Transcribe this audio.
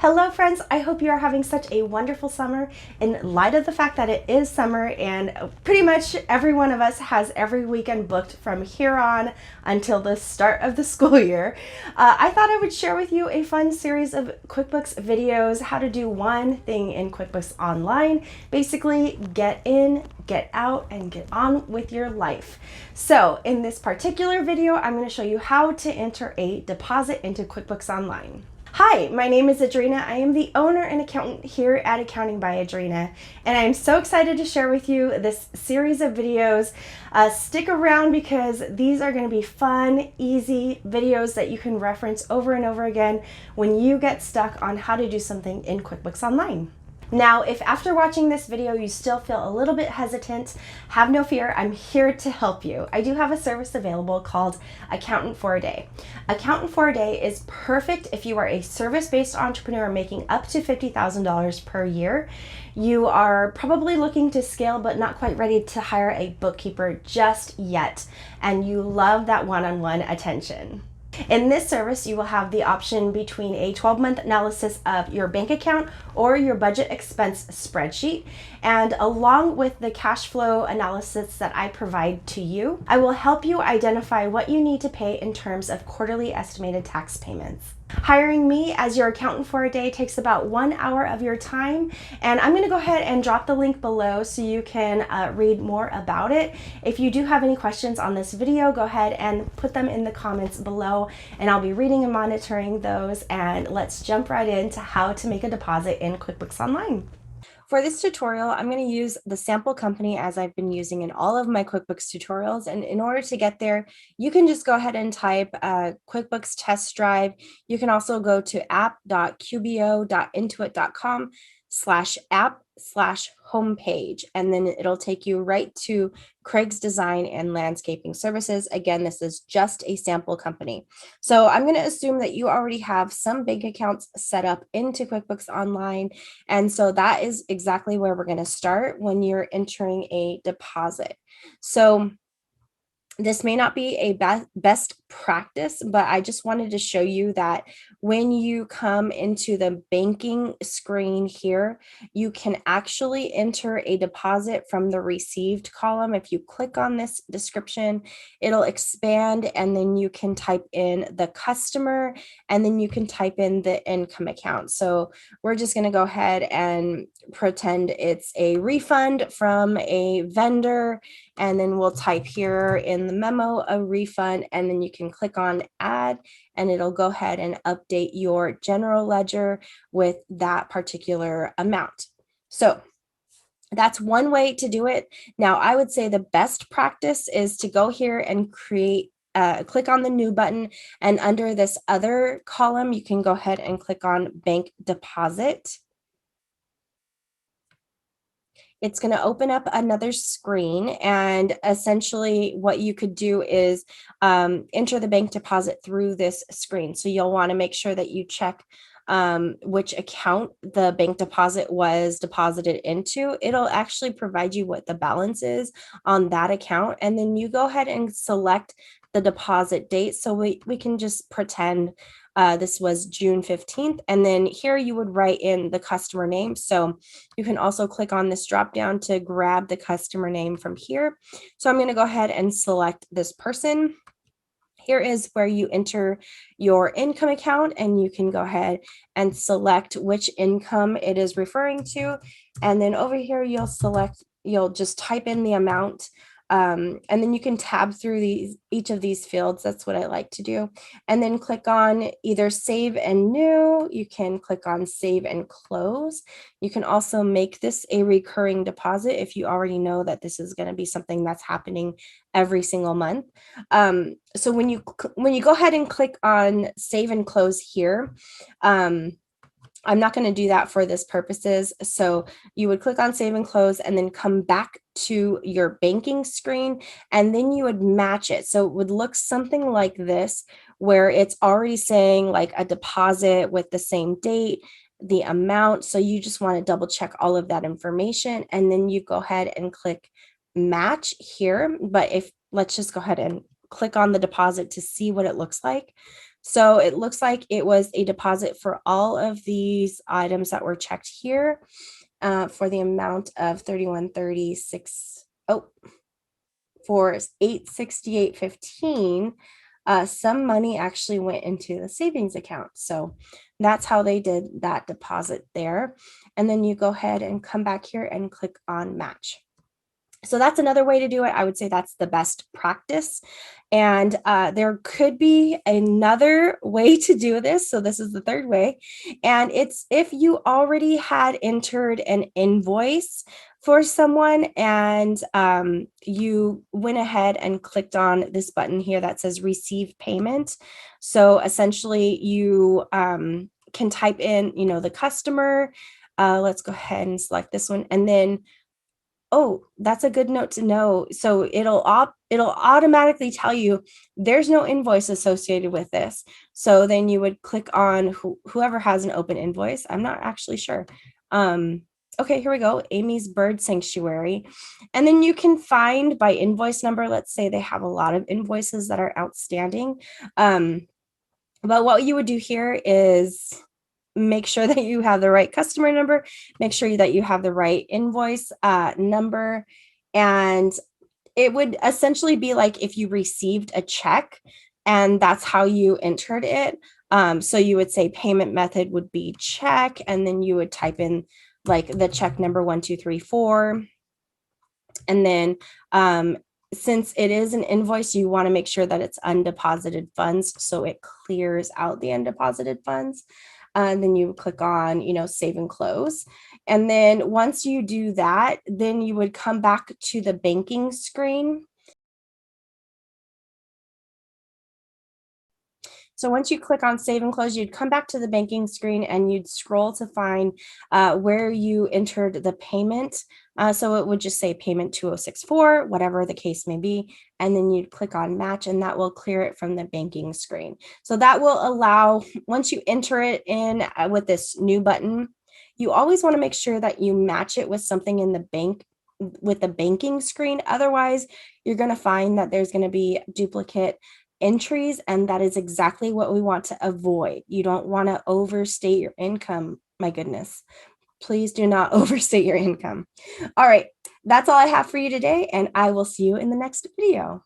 Hello friends, I hope you are having such a wonderful summer in light of the fact that it is summer and pretty much every one of us has every weekend booked from here on until the start of the school year. I thought I would share with you a fun series of QuickBooks videos, how to do one thing in QuickBooks Online. Basically, get in, get out, and get on with your life. So in this particular video, I'm going to show you how to enter a deposit into QuickBooks Online. Hi, my name is Adrina. I am the owner and accountant here at Accounting by Adrina, and I'm so excited to share with you this series of videos. Stick around because these are going to be fun, easy videos that you can reference over and over again when you get stuck on how to do something in QuickBooks Online. Now, if after watching this video you still feel a little bit hesitant, have no fear, I'm here to help you. I do have a service available called Accountant for a Day. Accountant for a Day is perfect if you are a service-based entrepreneur making up to $50,000 per year. You are probably looking to scale but not quite ready to hire a bookkeeper just yet, and you love that one-on-one attention. In this service, you will have the option between a 12-month analysis of your bank account or your budget expense spreadsheet. And along with the cash flow analysis that I provide to you, I will help you identify what you need to pay in terms of quarterly estimated tax payments. Hiring me as your accountant for a day takes about 1 hour of your time, and I'm going to go ahead and drop the link below so you can read more about it. If you do have any questions on this video, go ahead and put them in the comments below, and I'll be reading and monitoring those, and let's jump right into how to make a deposit in QuickBooks Online. For this tutorial, I'm going to use the sample company as I've been using in all of my QuickBooks tutorials. And in order to get there, you can just go ahead and type QuickBooks Test Drive. You can also go to app.qbo.intuit.com/app/homepage, and then it'll take you right to Craig's Design and Landscaping Services. Again, this is just a sample company. So I'm going to assume that you already have some bank accounts set up into QuickBooks Online. And so that is exactly where we're going to start when you're entering a deposit. So this may not be a best practice, but I just wanted to show you that when you come into the banking screen here, you can actually enter a deposit from the received column. If you click on this description, it'll expand, and then you can type in the customer, and then you can type in the income account. So we're just going to go ahead and pretend it's a refund from a vendor, and then we'll type here in the memo a refund, and then you can click on add, and it'll go ahead and update your general ledger with that particular amount. So that's one way to do it. Now, I would say the best practice is to go here and click on the new button, and under this other column, you can go ahead and click on bank deposit. It's going to open up another screen, and essentially what you could do is enter the bank deposit through this screen. So you'll want to make sure that you check which account the bank deposit was deposited into. It'll actually provide you what the balance is on that account, and then you go ahead and select the deposit date. So we can just pretend this was June 15th, and then here you would write in the customer name. So you can also click on this drop down to grab the customer name from here. So I'm going to go ahead and select this person. Here is where you enter your income account, and you can go ahead and select which income it is referring to. And then over here, you'll just type in the amount. And then you can tab through each of these fields. That's what I like to do. And then click on either save and new. You can click on save and close. You can also make this a recurring deposit if you already know that this is going to be something that's happening every single month. So when you go ahead and click on save and close here, I'm not going to do that for this purposes. So you would click on save and close, and then come back to your banking screen, and then you would match it. So it would look something like this, where it's already saying like a deposit with the same date, the amount. So you just want to double check all of that information, and then you go ahead and click match here. But let's just go ahead and click on the deposit to see what it looks like. So it looks like it was a deposit for all of these items that were checked here for the amount of $31.36. Oh, for $868.15. Some money actually went into the savings account. So that's how they did that deposit there. And then you go ahead and come back here and click on match. So that's another way to do it. I would say that's the best practice. And there could be another way to do this. So this is the third way. And it's if you already had entered an invoice for someone and you went ahead and clicked on this button here that says receive payment. So essentially you can type in, the customer. Let's go ahead and select this one. And then oh, that's a good note to know. So it'll automatically tell you there's no invoice associated with this. So then you would click on whoever has an open invoice. I'm not actually sure. Okay, here we go. Amy's Bird Sanctuary. And then you can find by invoice number. Let's say they have a lot of invoices that are outstanding. But what you would do here is make sure that you have the right customer number, make sure that you have the right invoice number. And it would essentially be like if you received a check and that's how you entered it. So you would say payment method would be check, and then you would type in like the check number 1234. And then since it is an invoice, you want to make sure that it's undeposited funds, so it clears out the undeposited funds. And then you click on, save and close. And then once you do that, then you would come back to the banking screen. So once you click on save and close, you'd come back to the banking screen and you'd scroll to find where you entered the payment. So it would just say payment 2064, whatever the case may be. And then you'd click on match and that will clear it from the banking screen. So that will allow, once you enter it in with this new button, you always want to make sure that you match it with something in the bank with the banking screen. Otherwise, you're going to find that there's going to be duplicate entries, and that is exactly what we want to avoid. You don't want to overstate your income. My goodness, please do not overstate your income. All right, that's all I have for you today, and I will see you in the next video.